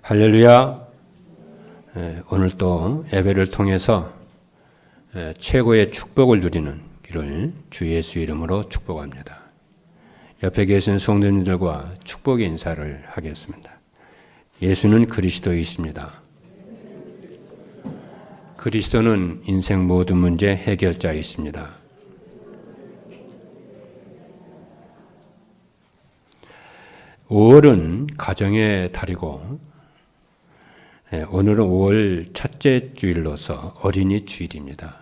할렐루야. 오늘 또 예배를 통해서 최고의 축복을 누리는 길을 주 예수 이름으로 축복합니다. 옆에 계신 성도님들과 축복의 인사를 하겠습니다. 예수는 그리스도이십니다. 그리스도는 인생 모든 문제 해결자이십니다. (5월은) 가정의 달이고 오늘은 5월 첫째 주일로서 어린이 주일입니다.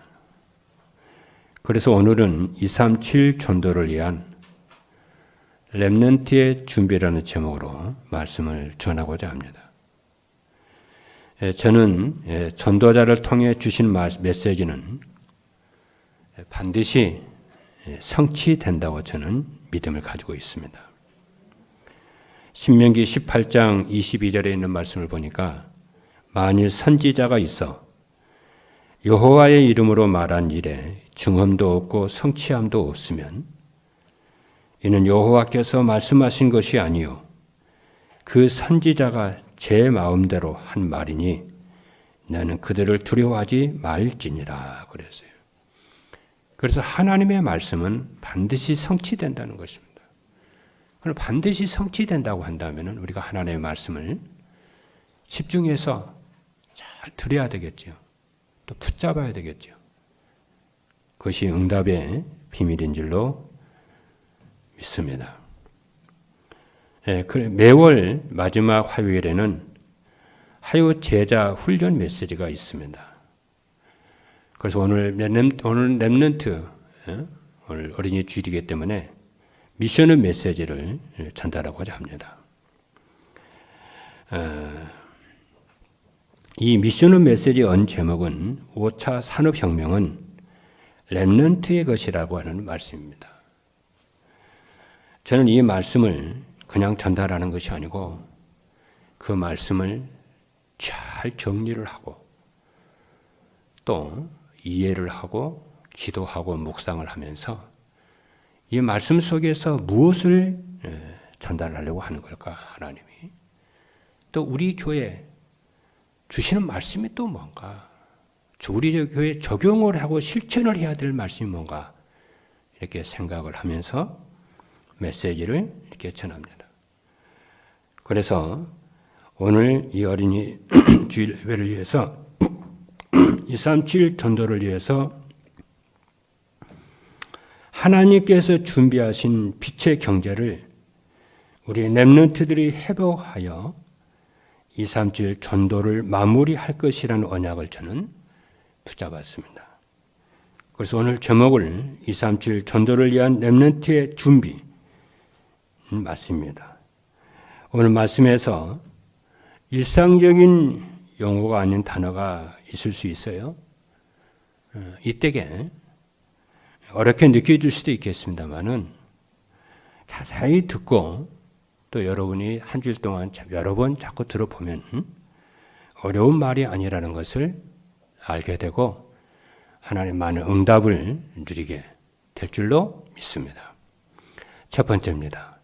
그래서 오늘은 237 전도를 위한 렘넌트의 준비라는 제목으로 말씀을 전하고자 합니다. 저는 전도자를 통해 주신 메시지는 반드시 성취된다고 저는 믿음을 가지고 있습니다. 신명기 18장 22절에 있는 말씀을 보니까 만일 선지자가 있어 여호와의 이름으로 말한 일에 증언도 없고 성취함도 없으면 이는 여호와께서 말씀하신 것이 아니요 그 선지자가 제 마음대로 한 말이니 나는 그들을 두려워하지 말지니라 그랬어요. 그래서 하나님의 말씀은 반드시 성취된다는 것입니다. 그럼 반드시 성취된다고 한다면 우리가 하나님의 말씀을 집중해서 잘 들어야 되겠죠. 또 붙잡아야 되겠죠. 그것이 응답의 비밀인 줄로 믿습니다. 매월 마지막 화요일에는 하요 제자 훈련 메시지가 있습니다. 그래서 오늘 렘넌트, 오늘 어린이 주일이기 때문에 미션의 메시지를 전달하고자 합니다. 이 미션의 메시지 언 제목은 5차 산업혁명은 렘넌트의 것이라고 하는 말씀입니다. 저는 이 말씀을 그냥 전달하는 것이 아니고 그 말씀을 잘 정리를 하고 또 이해를 하고 기도하고 묵상을 하면서 이 말씀 속에서 무엇을 전달하려고 하는 걸까 하나님이 또 우리 교회 주시는 말씀이 또 뭔가 우리 교회에 적용을 하고 실천을 해야 될 말씀이 뭔가 이렇게 생각을 하면서 메시지를 이렇게 전합니다. 그래서 오늘 이 어린이 주일 예배를 위해서 237 전도를 위해서 하나님께서 준비하신 빛의 경제를 우리 렘넌트들이 회복하여 237 전도를 마무리할 것이라는 언약을 저는 붙잡았습니다. 그래서 오늘 제목을 237 전도를 위한 렘넌트의 준비 맞습니다. 오늘 말씀에서 일상적인 용어가 아닌 단어가 있을 수 있어요. 이때에 어렵게 느껴질 수도 있겠습니다만은 자세히 듣고 또 여러분이 한 주일 동안 여러 번 자꾸 들어보면 어려운 말이 아니라는 것을 알게 되고 하나님 많은 응답을 누리게 될 줄로 믿습니다. 첫 번째입니다.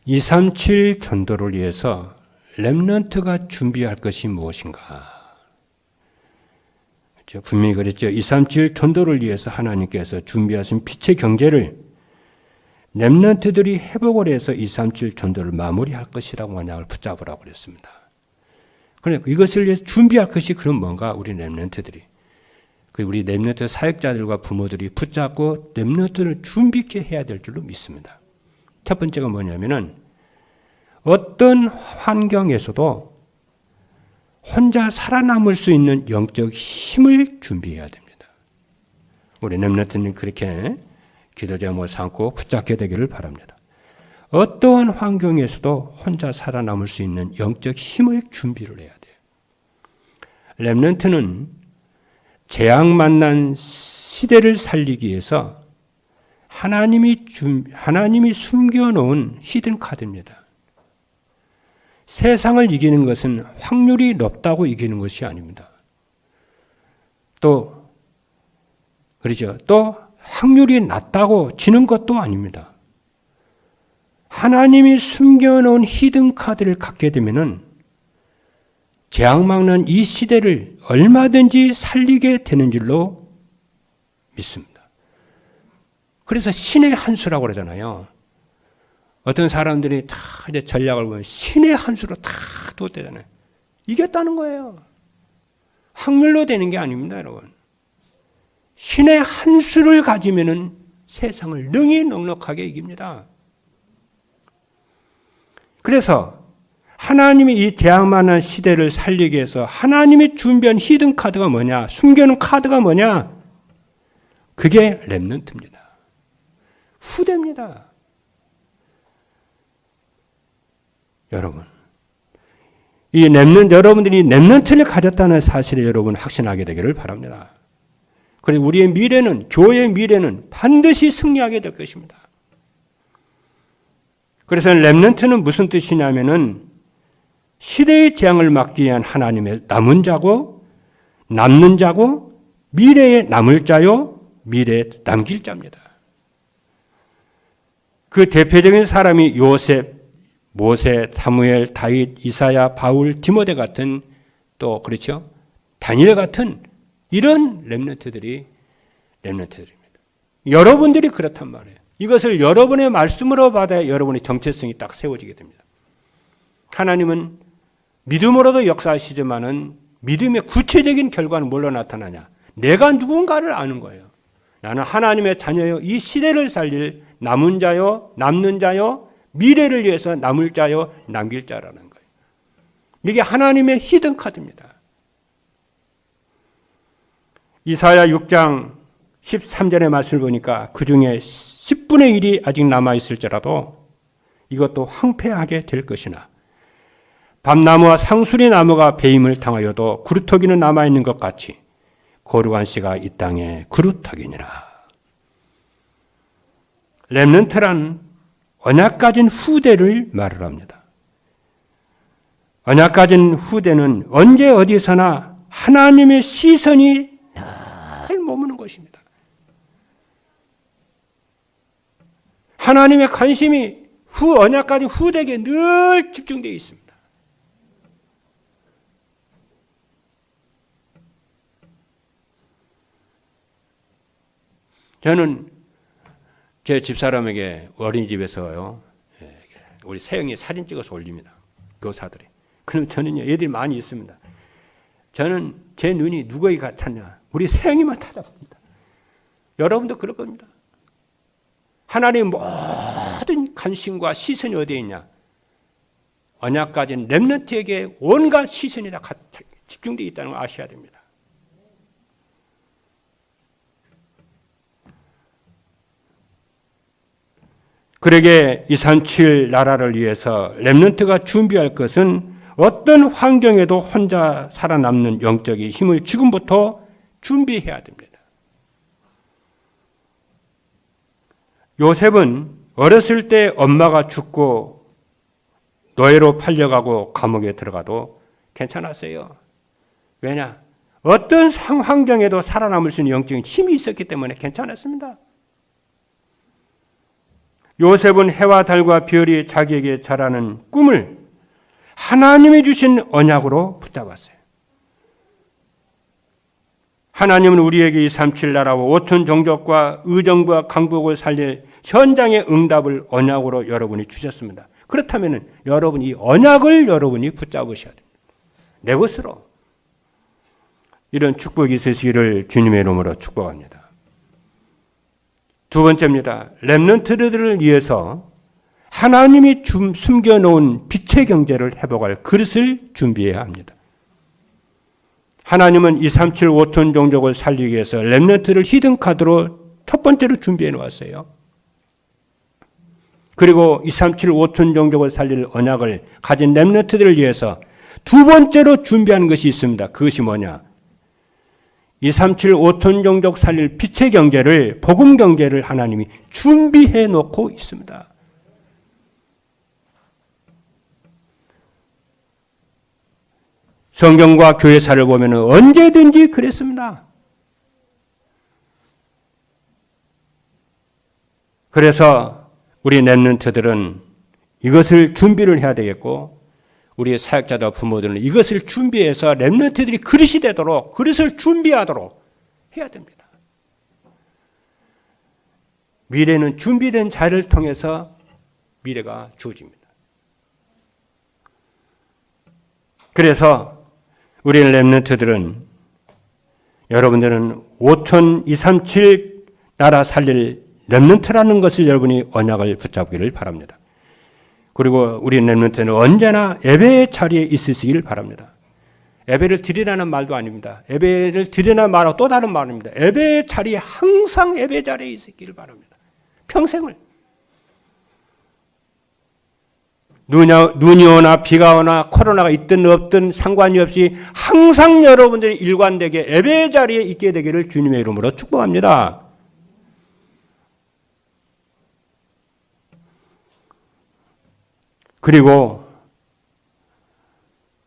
237 전도를 위해서 렘넌트가 준비할 것이 무엇인가? 그렇죠? 분명히 그랬죠. 237 전도를 위해서 하나님께서 준비하신 빛의 경제를 렘넌트들이 회복을 해서 237 전도를 마무리할 것이라고 언약을 붙잡으라고 그랬습니다. 그러니까 이것을 위해서 준비할 것이 그럼 뭔가 우리 렘넌트들이 우리 렘넌트 사역자들과 부모들이 붙잡고 렘넌트를 준비케 해야 될 줄로 믿습니다. 첫 번째가 뭐냐면은 어떤 환경에서도 혼자 살아남을 수 있는 영적 힘을 준비해야 됩니다. 우리 렘넌트는 그렇게 기도 제목을 삼고 붙잡게 되기를 바랍니다. 어떠한 환경에서도 혼자 살아남을 수 있는 영적 힘을 준비를 해야 돼요. 렘넌트는 재앙 만난 시대를 살리기 위해서 하나님이 숨겨놓은 히든 카드입니다. 세상을 이기는 것은 확률이 높다고 이기는 것이 아닙니다. 또 그렇죠. 또 확률이 낮다고 지는 것도 아닙니다. 하나님이 숨겨놓은 히든 카드를 갖게 되면은 재앙 막는 이 시대를 얼마든지 살리게 되는 줄로 믿습니다. 그래서 신의 한 수라고 그러잖아요. 어떤 사람들이 다 이제 전략을 보면 신의 한 수로 다 뒀대잖아요. 이겼다는 거예요. 확률로 되는 게 아닙니다, 여러분. 신의 한 수를 가지면은 세상을 능히 넉넉하게 이깁니다. 그래서 하나님이 이 재앙만한 시대를 살리기 위해서 하나님이 준비한 히든 카드가 뭐냐? 숨겨놓은 카드가 뭐냐? 그게 렘넌트입니다. 후대입니다. 여러분, 이 렘넌트, 여러분들이 렘넌트를 가졌다는 사실을 여러분 확신하게 되기를 바랍니다. 그리고 우리의 미래는, 교회의 미래는 반드시 승리하게 될 것입니다. 그래서 렘넌트는 무슨 뜻이냐면은 시대의 재앙을 막기 위한 하나님의 남은 자고, 남는 자고, 미래에 남을 자요, 미래에 남길 자입니다. 그 대표적인 사람이 요셉, 모세, 사무엘, 다윗, 이사야, 바울, 디모데 같은 또 그렇죠? 다니엘 같은 이런 렘넌트들입니다. 여러분들이 그렇단 말이에요. 이것을 여러분의 말씀으로 받아야 여러분의 정체성이 딱 세워지게 됩니다. 하나님은 믿음으로도 역사하시지만은 믿음의 구체적인 결과는 뭘로 나타나냐? 내가 누군가를 아는 거예요. 나는 하나님의 자녀요, 이 시대를 살릴 남은 자요, 남는 자요, 미래를 위해서 남을 자요, 남길 자라는 거예요. 이게 하나님의 히든 카드입니다. 이사야 6장 13절의 말씀을 보니까 그 중에 10분의 1이 아직 남아있을지라도 이것도 황폐하게 될 것이나 밤나무와 상수리 나무가 배임을 당하여도 그루터기는 남아있는 것 같이 거룩한 씨가 이 땅에 그루터기니라. 렘넌트란 언약 가진 후대를 말을 합니다. 언약 가진 후대는 언제 어디서나 하나님의 시선이 늘 머무는 것입니다. 하나님의 관심이 언약 가진 후대에게 늘 집중되어 있습니다. 저는 제 집사람에게 어린이집에서요, 우리 새형이 사진 찍어서 올립니다. 교사들이. 그럼 저는요, 애들이 많이 있습니다. 저는 제 눈이 누구에게 같았냐? 우리 새형이만 찾아봅니다. 여러분도 그럴 겁니다. 하나님의 모든 관심과 시선이 어디에 있냐? 언약 가진 렘넌트에게 온갖 시선이 다 집중되어 있다는 걸 아셔야 됩니다. 그러게 237 나라를 위해서 렘넌트가 준비할 것은 어떤 환경에도 혼자 살아남는 영적인 힘을 지금부터 준비해야 됩니다. 요셉은 어렸을 때 엄마가 죽고 노예로 팔려가고 감옥에 들어가도 괜찮았어요. 왜냐? 어떤 환경에도 살아남을 수 있는 영적인 힘이 있었기 때문에 괜찮았습니다. 요셉은 해와 달과 별이 자기에게 자라는 꿈을 하나님이 주신 언약으로 붙잡았어요. 하나님은 우리에게 237 나라와 5천 종족과 의정부와 강국을 살릴 현장의 응답을 언약으로 여러분이 주셨습니다. 그렇다면 여러분 이 언약을 여러분이 붙잡으셔야 됩니다. 내 것으로. 이런 축복이 있으시기를 주님의 이름으로 축복합니다. 두 번째입니다. 렘넌트들을 위해서 하나님이 숨겨놓은 빛의 경제를 회복할 그릇을 준비해야 합니다. 하나님은 237 5천 종족을 살리기 위해서 렘넌트를 히든카드로 첫 번째로 준비해 놓았어요. 그리고 237 5천 종족을 살릴 언약을 가진 렘넌트들을 위해서 두 번째로 준비하는 것이 있습니다. 그것이 뭐냐? 237 5천 종족 살릴 빛의 경제를, 복음 경제를 하나님이 준비해 놓고 있습니다. 성경과 교회사를 보면 언제든지 그랬습니다. 그래서 우리 렘넌트들은 이것을 준비를 해야 되겠고 우리의 사역자들 부모들은 이것을 준비해서 렘넌트들이 그릇이 되도록 그릇을 준비하도록 해야 됩니다. 미래는 준비된 자를 통해서 미래가 주어집니다. 그래서 우리 렘넌트들은 여러분들은 5237 나라 살릴 렘넌트라는 것을 여러분이 언약을 붙잡기를 바랍니다. 그리고 우리 렘넌트는 언제나 예배의 자리에 있으시길 바랍니다. 예배를 드리라는 말도 아닙니다. 예배를 드리라는 말하고 또 다른 말입니다. 예배의 자리에 항상 예배 자리에 있으길 바랍니다. 평생을. 눈이 오나 비가 오나 코로나가 있든 없든 상관이 없이 항상 여러분들이 일관되게 예배의 자리에 있게 되기를 주님의 이름으로 축복합니다. 그리고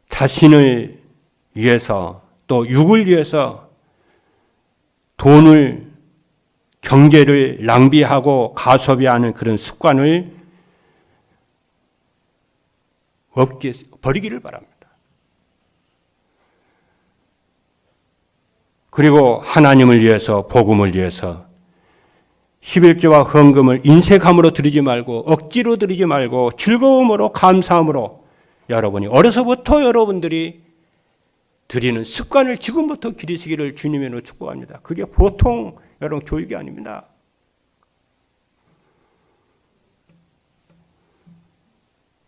자신을 위해서 또 육을 위해서 돈을 경제를 낭비하고 가소비하는 그런 습관을 없게 버리기를 바랍니다. 그리고 하나님을 위해서 복음을 위해서 11조와 헌금을 인색함으로 드리지 말고 억지로 드리지 말고 즐거움으로 감사함으로 여러분이 어려서부터 여러분들이 드리는 습관을 지금부터 기르시기를 주님으로 축복합니다. 그게 보통 여러분 교육이 아닙니다.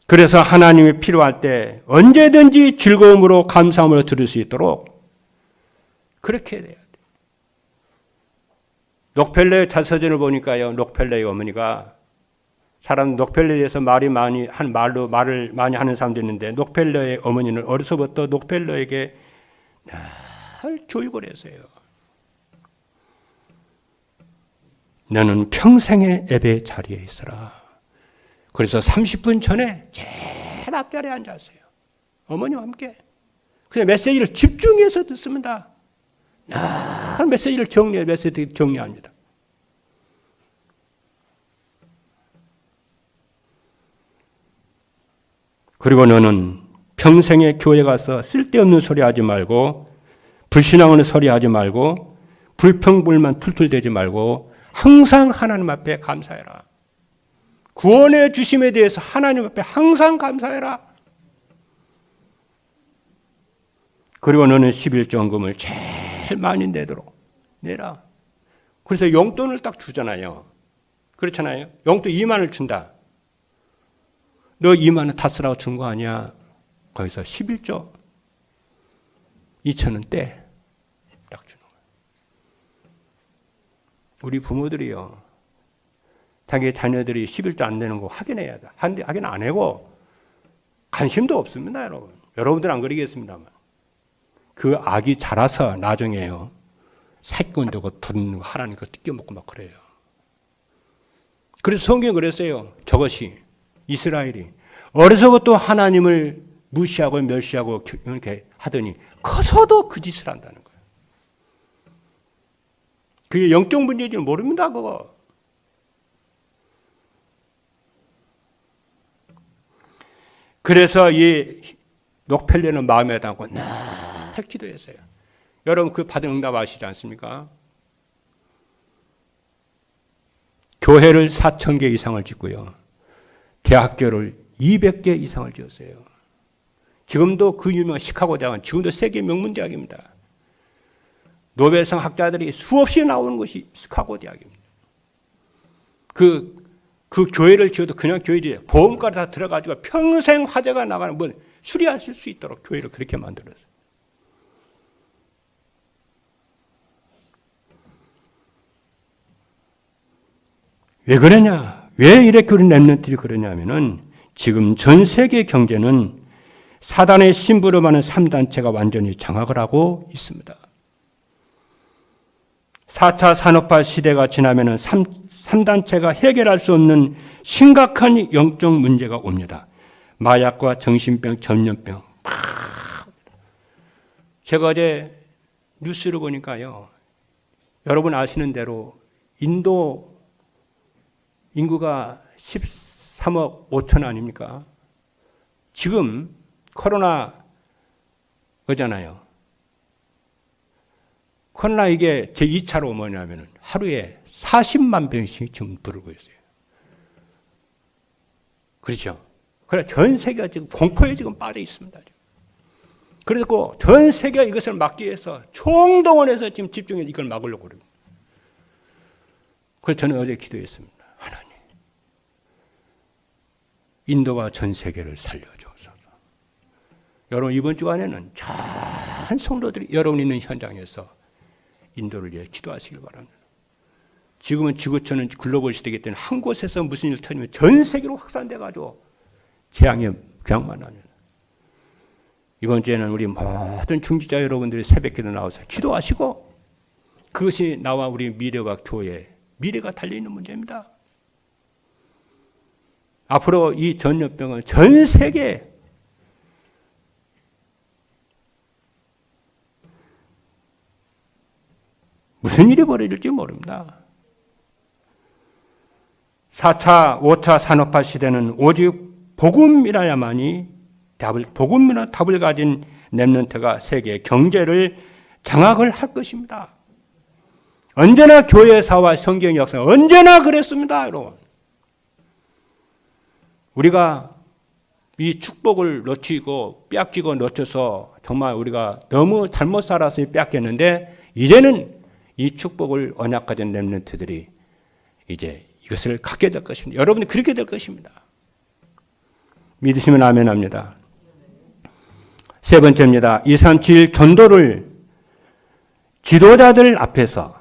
그래서 하나님이 필요할 때 언제든지 즐거움으로 감사함으로 들을 수 있도록 그렇게 돼야 돼요. 록펠레 자서전을 보니까요, 록펠레의 어머니가 사람 록펠레에 대해서 말을 많이 하는 사람도 있는데 록펠레의 어머니는 어려서부터 록펠레에게 늘 교육을 했어요. 너는 평생의 예배 자리에 있어라. 그래서 30분 전에 제일 앞자리에 앉았어요. 어머니와 함께. 그래서 메시지를 집중해서 듣습니다. 늘 메시지를 정리합니다. 그리고 너는 평생에 교회 가서 쓸데없는 소리 하지 말고 불신앙하는 소리 하지 말고 불평불만 툴툴대지 말고 항상 하나님 앞에 감사해라. 구원의 주심에 대해서 하나님 앞에 항상 감사해라. 그리고 너는 11조헌금을 제일 많이 내도록 내라. 그래서 용돈을 딱 주잖아요. 그렇잖아요. 용돈 2만 원을 준다. 너 2만 원 다 쓰라고 준 거 아니야. 거기서 11조 2천 원 떼. 딱 주는 거예요. 우리 부모들이요. 자기 자녀들이 11조 안 내는 거 확인해야 돼. 확인 안 하고 관심도 없습니다, 여러분. 여러분들 안 그러겠습니다만. 그 아기 자라서 나중에요. 새끼 되고 돈 하라는 거 뜯겨먹고 막 그래요. 그래서 성경이 그랬어요. 저것이 이스라엘이 어려서부터 하나님을 무시하고 멸시하고 이렇게 하더니 커서도 그 짓을 한다는 거예요. 그게 영적 문제인지 모릅니다, 그거. 그래서 이 록펠레는 마음에 담고 늘 기도했어요. 여러분 그 받은 응답 아시지 않습니까? 교회를 4,000개 이상을 짓고요. 대학교를 200개 이상을 지었어요. 지금도 그 유명한 시카고 대학은 지금도 세계 명문대학입니다. 노벨상 학자들이 수없이 나오는 것이 시카고 대학입니다. 그 교회를 지어도 그냥 교회지 보험까지 다 들어가지고 평생 화재가 나가는 뭐 수리하실 수 있도록 교회를 그렇게 만들었어요. 왜 그러냐? 왜 이렇게 우리 렘넌트들이 그러냐면은 지금 전 세계 경제는 사단의 심부름 하는 3단체가 완전히 장악을 하고 있습니다. 4차 산업화 시대가 지나면은 3단체가 해결할 수 없는 심각한 영적 문제가 옵니다. 마약과 정신병, 전염병. 제가 어제 뉴스를 보니까요. 여러분 아시는 대로 인도 인구가 13억 5천 아닙니까? 지금 코로나 그잖아요. 코로나 이게 제 2차로 뭐냐면은 하루에 40만 병씩 지금 부르고 있어요. 그렇죠? 그래 전 세계가 지금 공포에 지금 빠져 있습니다. 그래서 전 세계가 이것을 막기 위해서 총동원해서 지금 집중해서 이걸 막으려고 그래요. 그래서 저는 어제 기도했습니다. 하나님, 인도가 전 세계를 살려주옵소서. 여러분 이번 주간에는 전 성도들이 여러분 있는 현장에서 인도를 위해 기도하시길 바랍니다. 지금은 지구촌은 글로벌 시대이기 때문에 한 곳에서 무슨 일 터지면 전 세계로 확산돼가지고 재앙의 경만 하는. 이번 주에는 우리 모든 중지자 여러분들이 새벽기도 나와서 기도하시고 그것이 나와 우리 미래와 교회, 미래가 달려있는 문제입니다. 앞으로 이 전염병을 전 세계에 무슨 일이 벌어질지 모릅니다. 4차, 5차 산업화 시대는 오직 복음이라야만이 복음이나 답을 가진 렘넌트가 세계 경제를 장악을 할 것입니다. 언제나 교회사와 성경 역사 언제나 그랬습니다, 여러분. 우리가 이 축복을 놓치고 빼앗기고 놓쳐서 정말 우리가 너무 잘못 살아서 빼앗겼는데 이제는 이 축복을 언약 가진 렘넌트들이 이제 이것을 갖게 될 것입니다. 여러분이 그렇게 될 것입니다. 믿으시면 아멘 합니다. 세 번째입니다. 237 전도를 지도자들 앞에서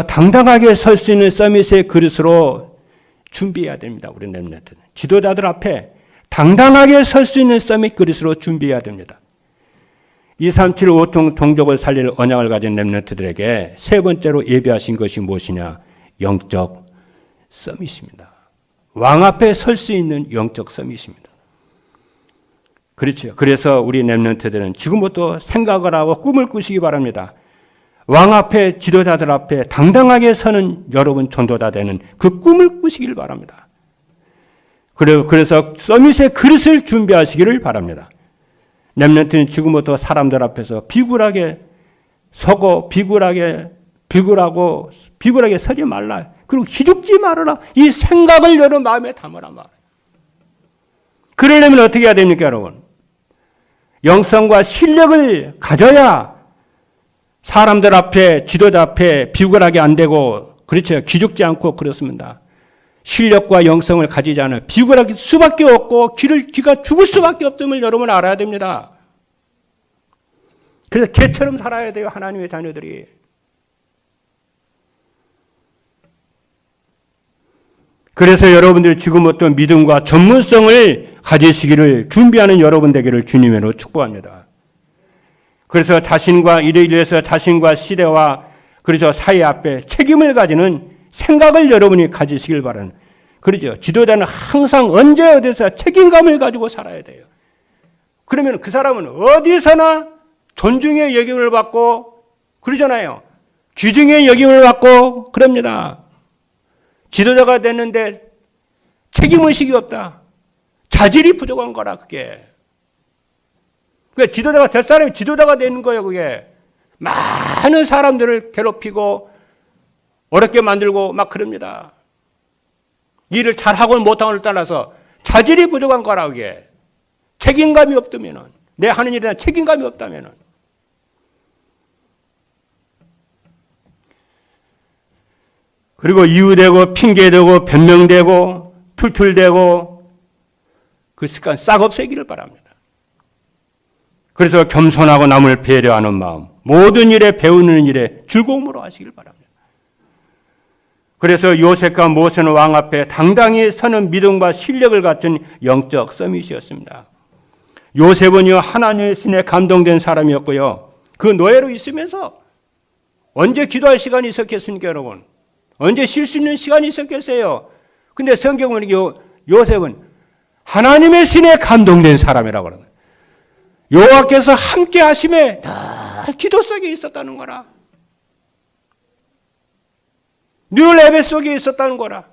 당당하게 설 수 있는 서밋의 그릇으로 준비해야 됩니다. 우리 렘넌트는. 지도자들 앞에 당당하게 설 수 있는 서밋 그릇으로 준비해야 됩니다. 237 5종 종족을 살릴 언약을 가진 렘넌트들에게 세 번째로 예비하신 것이 무엇이냐? 영적 서밋입니다. 왕 앞에 설 수 있는 영적 서밋입니다. 그렇죠. 그래서 우리 렘넌트들은 지금부터 생각을 하고 꿈을 꾸시기 바랍니다. 왕 앞에 지도자들 앞에 당당하게 서는 여러분 전도자 되는 그 꿈을 꾸시길 바랍니다. 그래서 서밋의 그릇을 준비하시기를 바랍니다. 렘넌트는 지금부터 사람들 앞에서 비굴하게 서고 비굴하게 서지 말라. 그리고 기죽지 말아라. 이 생각을 여러분 마음에 담으라 말이에요. 그러려면 어떻게 해야 됩니까, 여러분? 영성과 실력을 가져야 사람들 앞에, 지도자 앞에 비굴하게 안 되고, 그렇죠. 기죽지 않고 그렇습니다. 실력과 영성을 가지지 않으면 비굴할 수밖에 없고 귀가 죽을 수밖에 없음을 여러분 알아야 됩니다. 그래서 개처럼 살아야 돼요, 하나님의 자녀들이. 그래서 여러분들이 지금부터 믿음과 전문성을 가지시기를 준비하는 여러분 되기를 주님으로 축복합니다. 그래서 이를 위해서 자신과 시대와 그래서 사회 앞에 책임을 가지는 생각을 여러분이 가지시길 바랍니다. 그렇죠. 지도자는 항상 언제 어디서 책임감을 가지고 살아야 돼요. 그러면 그 사람은 어디서나 존중의 여김을 받고 그러잖아요. 귀중의 여김을 받고 그럽니다. 지도자가 됐는데 책임의식이 없다. 자질이 부족한 거라 그게. 그러니까 지도자가 될 사람이 지도자가 되는 거예요. 그게. 많은 사람들을 괴롭히고 어렵게 만들고 막 그럽니다. 일을 잘하고 못하고를 떠나서 자질이 부족한 거라 그게. 책임감이 없다면은, 내 하는 일에 대한 책임감이 없다면은. 그리고 이유되고 핑계대고 변명되고 툴툴대고 그 습관 싹 없애기를 바랍니다. 그래서 겸손하고 남을 배려하는 마음, 모든 일에 배우는 일에 즐거움으로 하시길 바랍니다. 그래서 요셉과 모세는 왕 앞에 당당히 서는 믿음과 실력을 갖춘 영적 서밋이었습니다. 요셉은요, 하나님의 신에 감동된 사람이었고요. 그 노예로 있으면서 언제 기도할 시간이 있었겠습니까, 여러분? 언제 쉴 수 있는 시간이 있었겠어요? 근데 성경은 요셉은 하나님의 신에 감동된 사람이라고 그러는 거예요. 여호와께서 함께 하심에 늘 기도 속에 있었다는 거라. 늘 예배 속에 있었다는 거라.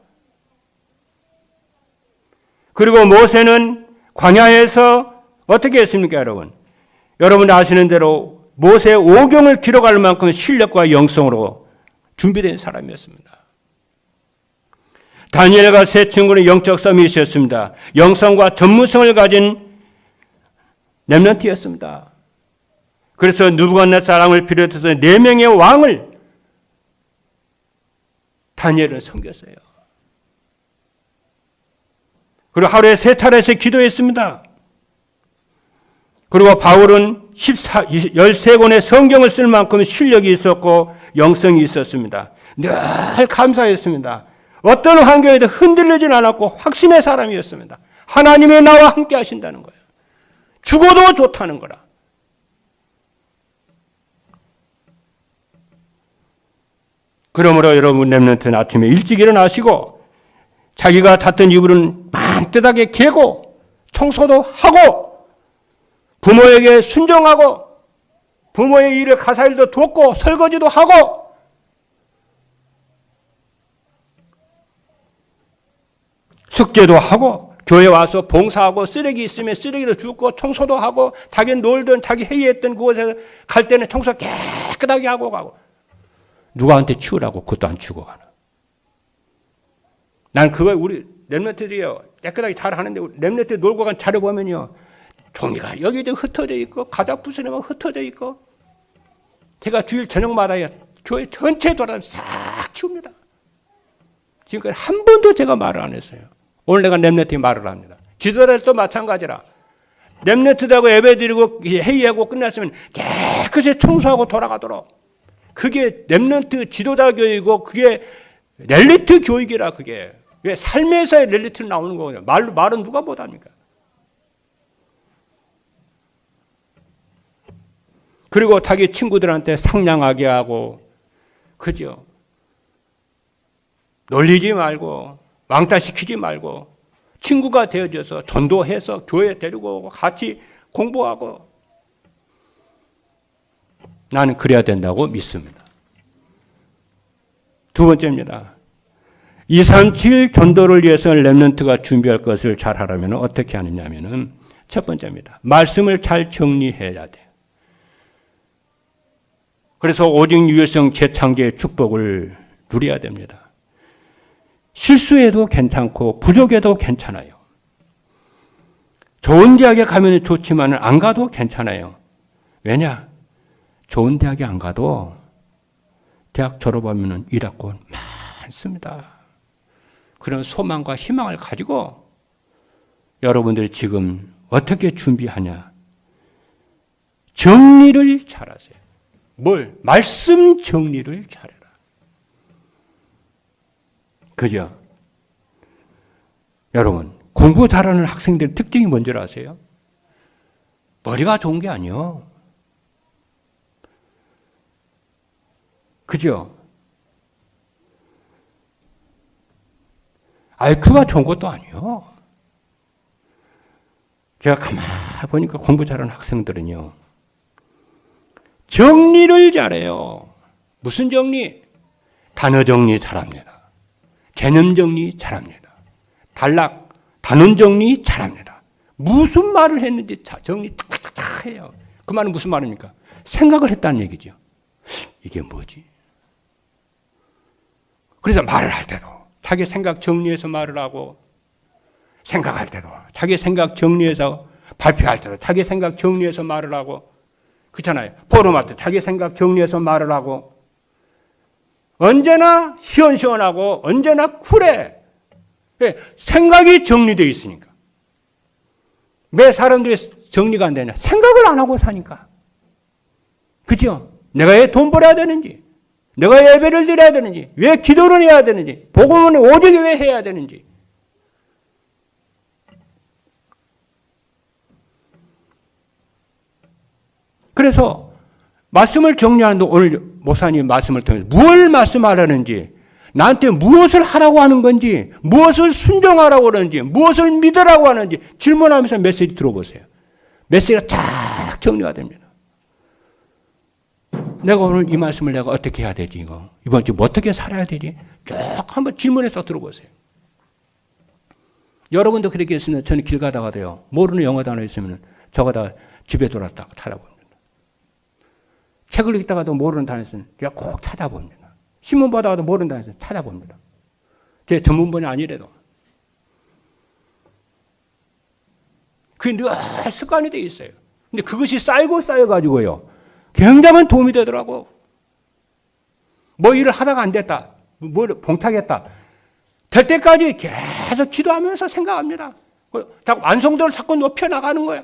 그리고 모세는 광야에서 어떻게 했습니까, 여러분? 여러분 아시는 대로 모세 오경을 기록할 만큼 실력과 영성으로 준비된 사람이었습니다. 다니엘과 세 친구는 영적 싸움이 있었습니다. 영성과 전문성을 가진 렘넌트였습니다. 그래서 느부갓네살을 비롯해서 4명의 왕을 다니엘은 섬겼어요. 그리고 하루에 3차례씩 기도했습니다. 그리고 바울은 13권의 성경을 쓸 만큼 실력이 있었고 영성이 있었습니다. 늘 감사했습니다. 어떤 환경에도 흔들리진 않았고 확신의 사람이었습니다. 하나님의 나와 함께 하신다는 거예요. 죽어도 좋다는 거라. 그러므로 여러분 렘넌트는 아침에 일찍 일어나시고 자기가 탔던 이불은 반듯하게 개고 청소도 하고 부모에게 순종하고 부모의 일을 가사일도 돕고 설거지도 하고 숙제도 하고 교회 와서 봉사하고 쓰레기 있으면 쓰레기도 줍고 청소도 하고 자기 놀던 자기 회의했던 그곳에 갈 때는 청소 깨끗하게 하고 가고 누구한테 치우라고 그것도 안 치우고 가나. 난 그거 우리 렘넌트들이요 깨끗하게 잘 하는데 렘넌트 놀고 간 자료 보면요 종이가 여기도 흩어져 있고 가자 부스러기가 흩어져 있고 제가 주일 저녁마다 교회 전체 돌아다니면서 싹 치웁니다. 지금까지 한 번도 제가 말을 안 했어요. 오늘 내가 렘넌트에 말을 합니다. 지도자들도 마찬가지라. 렘넌트들하고 예배드리고 회의하고 끝났으면 깨끗이 청소하고 돌아가도록. 그게 렘넌트 지도자 교육이고 그게 렐리트 교육이라 그게. 왜 삶에서의 렐리트는 나오는 거거든요. 말은 누가 못합니까? 그리고 자기 친구들한테 상냥하게 하고 그죠? 놀리지 말고 왕따시키지 말고 친구가 되어줘서 전도해서 교회 데리고 오고 같이 공부하고 나는 그래야 된다고 믿습니다. 두 번째입니다. 237 전도를 위해서 렘넌트가 준비할 것을 잘 하려면 어떻게 하느냐면은 첫 번째입니다. 말씀을 잘 정리해야 돼요. 그래서 오직 유일성 재창조의 축복을 누려야 됩니다. 실수해도 괜찮고 부족해도 괜찮아요. 좋은 대학에 가면 좋지만 안 가도 괜찮아요. 왜냐? 좋은 대학에 안 가도 대학 졸업하면 일학원 많습니다. 그런 소망과 희망을 가지고 여러분들이 지금 어떻게 준비하냐? 정리를 잘하세요. 뭘? 말씀 정리를 잘해라. 그죠? 여러분, 공부 잘하는 학생들의 특징이 뭔지 아세요? 머리가 좋은 게 아니요. 그죠? IQ가 좋은 것도 아니요. 제가 가만히 보니까 공부 잘하는 학생들은요. 정리를 잘해요. 무슨 정리? 단어 정리 잘합니다. 개념 정리 잘합니다. 단원 정리 잘합니다. 무슨 말을 했는지 정리 탁탁탁 해요. 그 말은 무슨 말입니까? 생각을 했다는 얘기죠. 이게 뭐지? 그래서 말을 할 때도 자기 생각 정리해서 말을 하고 생각할 때도 자기 생각 정리해서 발표할 때도 자기 생각 정리해서 말을 하고 그렇잖아요. 포럼할 때 자기 생각 정리해서 말을 하고 언제나 시원시원하고 언제나 쿨해. 생각이 정리되어 있으니까. 왜 사람들이 정리가 안 되냐? 생각을 안 하고 사니까. 그죠? 내가 왜 돈 벌어야 되는지, 내가 예배를 드려야 되는지, 왜 기도를 해야 되는지, 복음은 오직 왜 해야 되는지. 그래서 말씀을 정리하는데 오늘 목사님 말씀을 통해서 무엇을 말씀하라는지, 나한테 무엇을 하라고 하는 건지, 무엇을 순종하라고 하는지, 무엇을 믿으라고 하는지 질문하면서 메시지 들어보세요. 메시지가 쫙 정리가 됩니다. 내가 오늘 이 말씀을 내가 어떻게 해야 되지? 이번 주 어떻게 살아야 되지? 쭉 한번 질문해서 들어보세요. 여러분도 그렇게 했으면 저는 길 가다가도요. 모르는 영어 단어 있으면 저거다 집에 돌아다가 찾아봅니다. 책을 읽다가도 모르는 단어 있으면 제가 꼭 찾아봅니다. 신문 보다가도 모르는 단어 있으면 찾아봅니다. 제 전문분이 아니래도. 그게 늘 습관이 되어 있어요. 근데 그것이 쌓여가지고요. 굉장한 도움이 되더라고. 뭐 일을 하다가 안 됐다. 뭐 봉탁했다. 될 때까지 계속 기도하면서 생각합니다. 완성도를 자꾸 높여나가는 거야.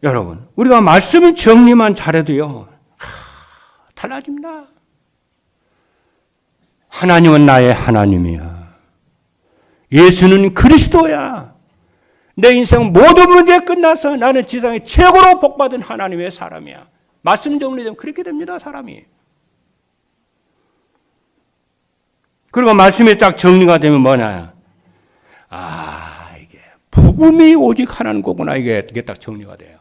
여러분, 우리가 말씀 정리만 잘해도요, 달라집니다. 하나님은 나의 하나님이야. 예수는 그리스도야. 내 인생 모든 문제 끝나서 나는 지상에 최고로 복받은 하나님의 사람이야. 말씀 정리되면 그렇게 됩니다, 사람이. 그리고 말씀이 딱 정리가 되면 뭐냐? 이게 복음이 오직 하나는 거구나. 이게 딱 정리가 돼요.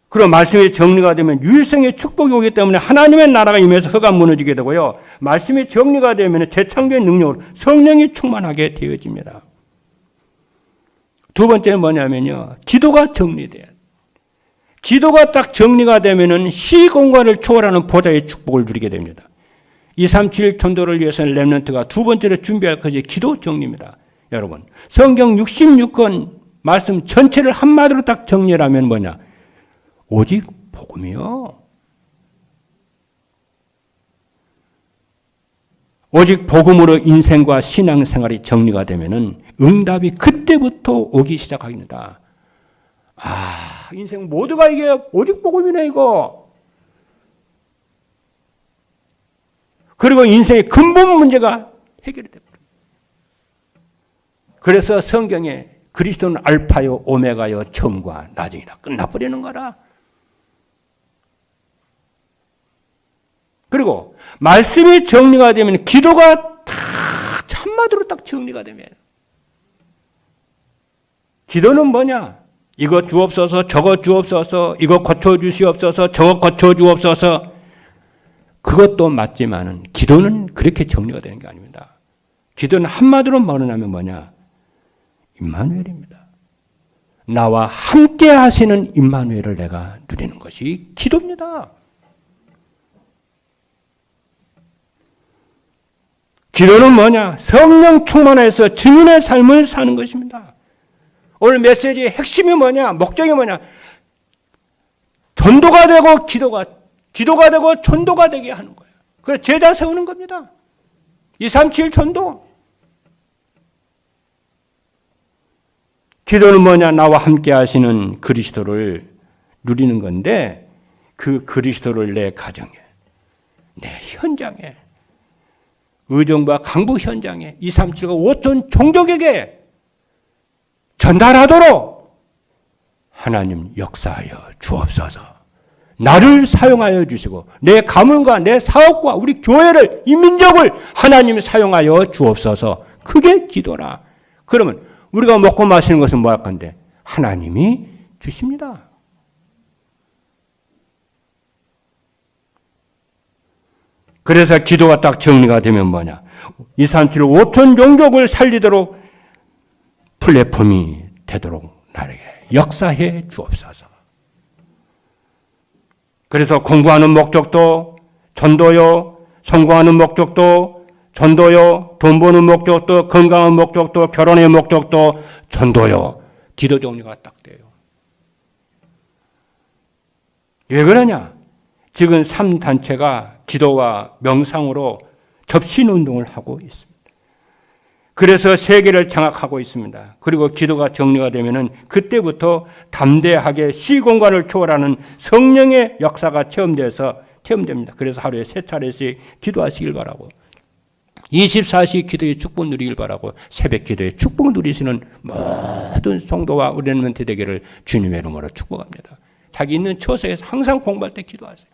그리고 말씀이 정리가 되면 유일성의 축복이 오기 때문에 하나님의 나라가 임해서 흑암 무너지게 되고요. 말씀이 정리가 되면 재창조의 능력으로 성령이 충만하게 되어집니다. 두 번째는 뭐냐면요. 기도가 정리돼요. 기도가 딱 정리가 되면은 시공간을 초월하는 보좌의 축복을 누리게 됩니다. 237 전도를 위해서는 렘넌트가 두 번째로 준비할 것이 기도 정리입니다. 여러분, 성경 66권 말씀 전체를 한마디로 딱 정리하면 뭐냐? 오직 복음이요. 오직 복음으로 인생과 신앙생활이 정리가 되면은 응답이 그때부터 오기 시작합니다. 인생 모두가 이게 오직 복음이네, 이거. 그리고 인생의 근본 문제가 해결이 됩니다. 그래서 성경에 그리스도는 알파요 오메가요 처음과 나중이라 끝나버리는 거라. 그리고 말씀이 정리가 되면 기도가 다 한마디로 딱 정리가 되면 기도는 뭐냐? 이거 주옵소서, 저거 주옵소서, 이거 고쳐주시옵소서, 저거 고쳐주옵소서. 그것도 맞지만은 기도는 그렇게 정리가 되는 게 아닙니다. 기도는 한마디로 말하면 뭐냐? 임마누엘입니다. 나와 함께 하시는 임마누엘을 내가 누리는 것이 기도입니다. 기도는 뭐냐? 성령 충만해서 증인의 삶을 사는 것입니다. 오늘 메시지의 핵심이 뭐냐? 목적이 뭐냐? 전도가 되고 기도가 되고 전도가 되게 하는 거예요. 그래서 제자 세우는 겁니다. 237 전도. 기도는 뭐냐? 나와 함께 하시는 그리스도를 누리는 건데 그 그리스도를 내 가정에, 내 현장에, 의정부와 강북 현장에 237과 5천 종족에게 전달하도록 하나님 역사하여 주옵소서. 나를 사용하여 주시고 내 가문과 내 사업과 우리 교회를, 이 민족을 하나님 사용하여 주옵소서. 그게 기도라. 그러면 우리가 먹고 마시는 것은 뭐 할 건데? 하나님이 주십니다. 그래서 기도가 딱 정리가 되면 뭐냐? 237 5천 종족을 살리도록 플랫폼이 되도록 나에게 역사해 주옵소서. 그래서 공부하는 목적도 전도요, 성공하는 목적도 전도요, 돈 버는 목적도, 건강한 목적도, 결혼의 목적도 전도요. 기도 정리가 딱 돼요. 왜 그러냐? 지금 3단체가 기도와 명상으로 접신운동을 하고 있습니다. 그래서 세계를 장악하고 있습니다. 그리고 기도가 정리가 되면은 그때부터 담대하게 시공간을 초월하는 성령의 역사가 체험됩니다. 그래서 하루에 3차례씩 기도하시길 바라고, 24시 기도의 축복 누리길 바라고, 새벽 기도의 축복 누리시는 모든 성도와 우리 렘넌트 되기를 주님의 이름으로 축복합니다. 자기 있는 처소에서 항상 공부할 때 기도하세요.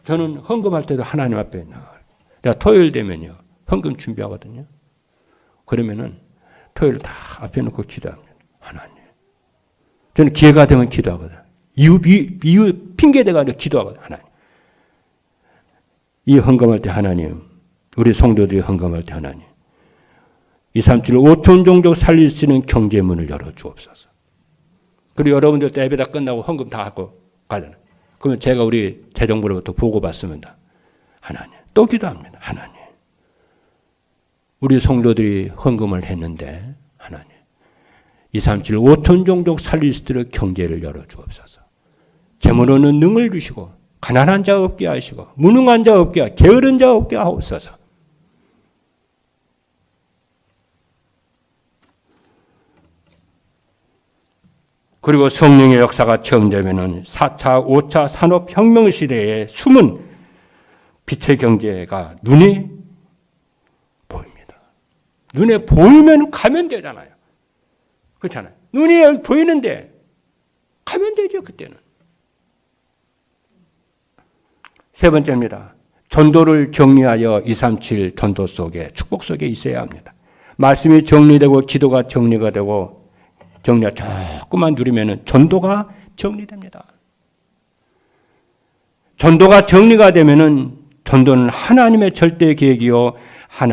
저는 헌금할 때도 하나님 앞에 나가요. 내가 토요일 되면요, 헌금 준비하거든요. 그러면은 토요일 다 앞에 놓고 기도합니다. 하나님. 저는 기회가 되면 기도하거든요. 이유 핑계대가지고 기도하거든. 하나님. 이 헌금할 때 하나님, 우리 성도들이 헌금할 때 하나님, 237 5천 종족 살릴 수 있는 경제문을 열어 주옵소서. 그리고 여러분들 때 예배 다 끝나고 헌금 다 하고 가잖아요. 그러면 제가 우리 재정부로부터 보고받습니다. 하나님, 또 기도합니다. 하나님, 우리 성도들이 헌금을 했는데 하나님, 237 5천 종족 살릴 수 있도록 경제를 열어 주옵소서. 재물로는 능을 주시고 가난한 자 없게 하시고 무능한 자 없게 하시고 게으른 자 없게 하옵소서. 그리고 성령의 역사가 처음 되면은 4차, 5차 산업혁명 시대의 숨은 빛의 경제가 눈에 보입니다. 눈에 보이면 가면 되잖아요. 그렇잖아요. 눈이 보이는데 가면 되죠, 그때는. 세 번째입니다. 전도를 정리하여 237 전도 속에, 축복 속에 있어야 합니다. 말씀이 정리되고 기도가 정리가 되고 정리가 조금만 누리면 전도가 정리됩니다. 전도가 정리가 되면은 전도는 하나님의 절대 계획이요,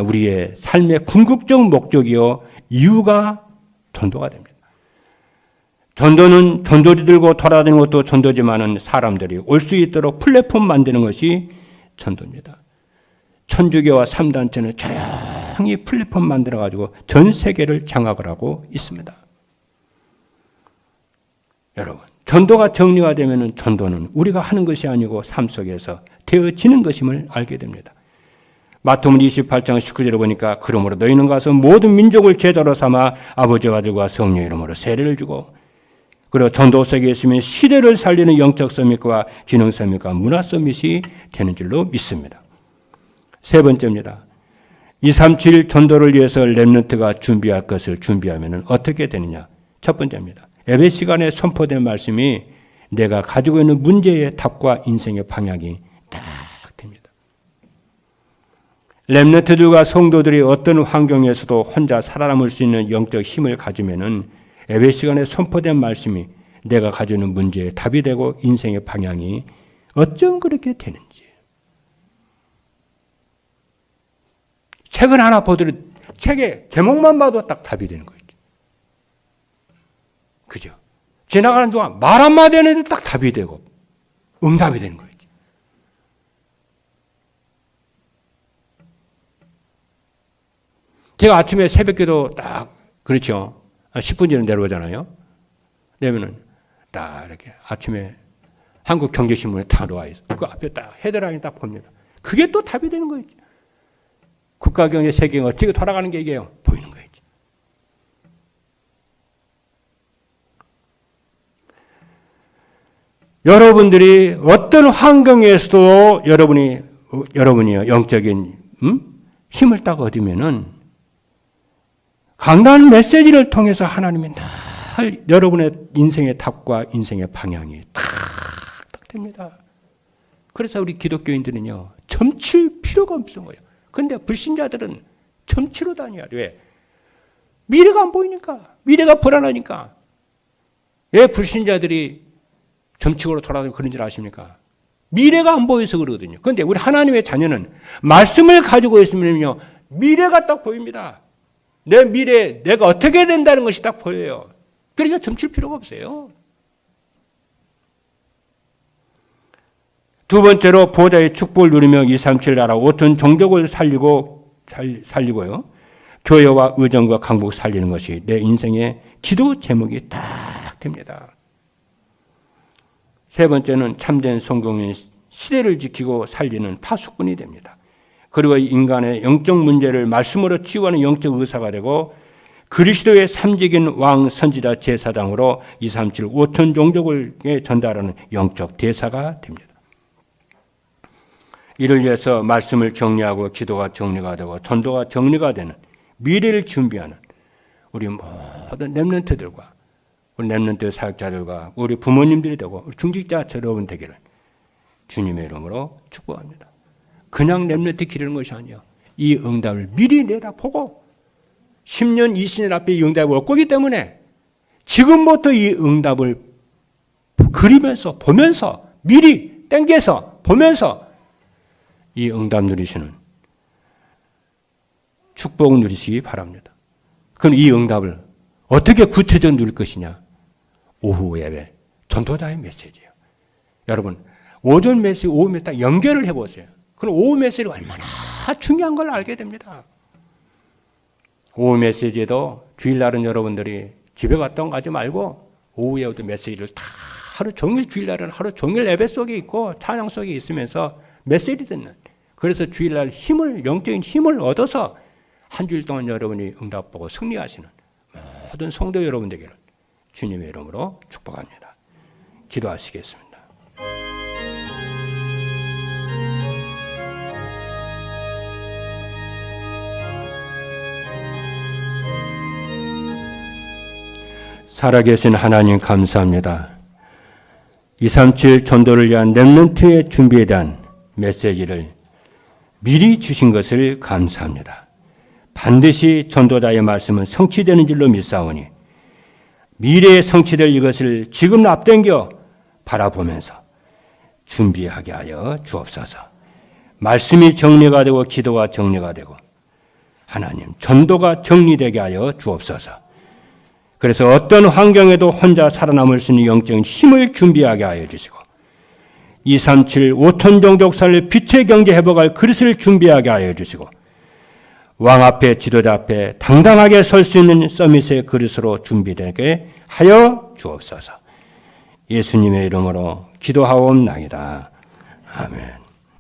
우리의 삶의 궁극적 목적이요, 이유가 전도가 됩니다. 전도는 전도지 들고 돌아다니는 것도 전도지만은 사람들이 올 수 있도록 플랫폼 만드는 것이 전도입니다. 천주교와 3단체는 조용히 플랫폼 만들어가지고 전 세계를 장악을 하고 있습니다. 여러분, 전도가 정리가 되면은 전도는 우리가 하는 것이 아니고 삶 속에서 되어지는 것임을 알게 됩니다. 마태복음 28장 19절에 보니까 그러므로 너희는 가서 모든 민족을 제자로 삼아 아버지와 아들과 성령 이름으로 세례를 주고, 그리고 전도 속에 있으면 시대를 살리는 영적 서밋과 기능 서밋과 문화 서밋이 되는 줄로 믿습니다. 세 번째입니다. 237 전도를 위해서 렘넌트가 준비할 것을 준비하면 어떻게 되느냐. 첫 번째입니다. 예배 시간에 선포된 말씀이 내가 가지고 있는 문제의 답과 인생의 방향이 딱 됩니다. 렘넌트들과 성도들이 어떤 환경에서도 혼자 살아남을 수 있는 영적 힘을 가지면은 예배 시간에 선포된 말씀이 내가 가지고 있는 문제의 답이 되고 인생의 방향이 어쩜 그렇게 되는지. 책을 하나 보더라도 책의 제목만 봐도 딱 답이 되는 거죠. 그죠? 지나가는 동안 말 한마디 하는데 딱 답이 되고 응답이 되는 거죠. 제가 아침에 새벽기도 딱, 그렇죠? 10분 전에 내려오잖아요. 내면은 딱 이렇게 아침에 한국경제신문에 다 나와 있어. 그 앞에 딱 헤드라인 딱 봅니다. 그게 또 답이 되는 거죠. 국가경제 세계가 어떻게 돌아가는 게 이게요? 보이는 거예요. 여러분들이 어떤 환경에서도 여러분이 영적인 힘을 딱 얻으면은 강단 메시지를 통해서 하나님이 늘 여러분의 인생의 답과 인생의 방향이 딱 됩니다. 그래서 우리 기독교인들은요, 점칠 필요가 없는 거예요. 그런데 불신자들은 점치러 다녀야 돼. 왜? 미래가 안 보이니까. 미래가 불안하니까. 왜 불신자들이 점치고로 돌아다니고 그런 줄 아십니까? 미래가 안 보여서 그러거든요. 그런데 우리 하나님의 자녀는 말씀을 가지고 있으면요, 미래가 딱 보입니다. 내 미래, 내가 어떻게 된다는 것이 딱 보여요. 그러니까 점칠 필요가 없어요. 두 번째로 보좌의 축복을 누리며 237 나라 5천 종족을 살리고요. 교회와 의정과 강국 살리는 것이 내 인생의 기도 제목이 딱 됩니다. 세 번째는 참된 성공인 시대를 지키고 살리는 파수꾼이 됩니다. 그리고 인간의 영적 문제를 말씀으로 치유하는 영적 의사가 되고 그리스도의 삼직인 왕 선지자 제사장으로 237 5천 종족을 전달하는 영적 대사가 됩니다. 이를 위해서 말씀을 정리하고 기도가 정리가 되고 전도가 정리가 되는 미래를 준비하는 우리 모든 렘넌트들과 우리 렘넌트 사역자들과 우리 부모님들이 되고 우리 중직자 여러분 되기를 주님의 이름으로 축복합니다. 그냥 렘넌트 기르는 것이 아니에요. 이 응답을 미리 내다보고 10년, 20년 앞에 이 응답이 올 거기 때문에 지금부터 이 응답을 그리면서 보면서 미리 땡겨서 보면서 이 응답 누리시는 축복을 누리시기 바랍니다. 그럼 이 응답을 어떻게 구체적으로 누릴 것이냐? 오후 예배, 전도자의 메시지예요. 여러분, 오전 메시지, 오후 메시지 딱 연결을 해보세요. 그럼 오후 메시지가 얼마나 중요한 걸 알게 됩니다. 오후 메시지에도 주일날은 여러분들이 집에 갔던 가지 말고 오후에도 메시지를 다 하루 종일 주일날은 하루 종일 예배 속에 있고 찬양 속에 있으면서 메시지 듣는. 그래서 주일날 힘을, 영적인 힘을 얻어서 한 주일 동안 여러분이 응답보고 승리하시는 모든 성도 여러분들에게는 주님의 이름으로 축복합니다. 기도하시겠습니다. 살아계신 하나님 감사합니다. 237 전도를 위한 렘넌트의 준비에 대한 메시지를 미리 주신 것을 감사합니다. 반드시 전도자의 말씀은 성취되는 줄로 믿사오니 미래에 성취될 이것을 지금 앞당겨 바라보면서 준비하게 하여 주옵소서. 말씀이 정리가 되고 기도가 정리가 되고 하나님 전도가 정리되게 하여 주옵소서. 그래서 어떤 환경에도 혼자 살아남을 수 있는 영적인 힘을 준비하게 하여 주시고 237 5톤 종족사를 빛의 경제 회복할 그릇을 준비하게 하여 주시고 왕 앞에 지도자 앞에 당당하게 설 수 있는 서밋의 그릇으로 준비되게 하여 주옵소서. 예수님의 이름으로 기도하옵나이다. 아멘.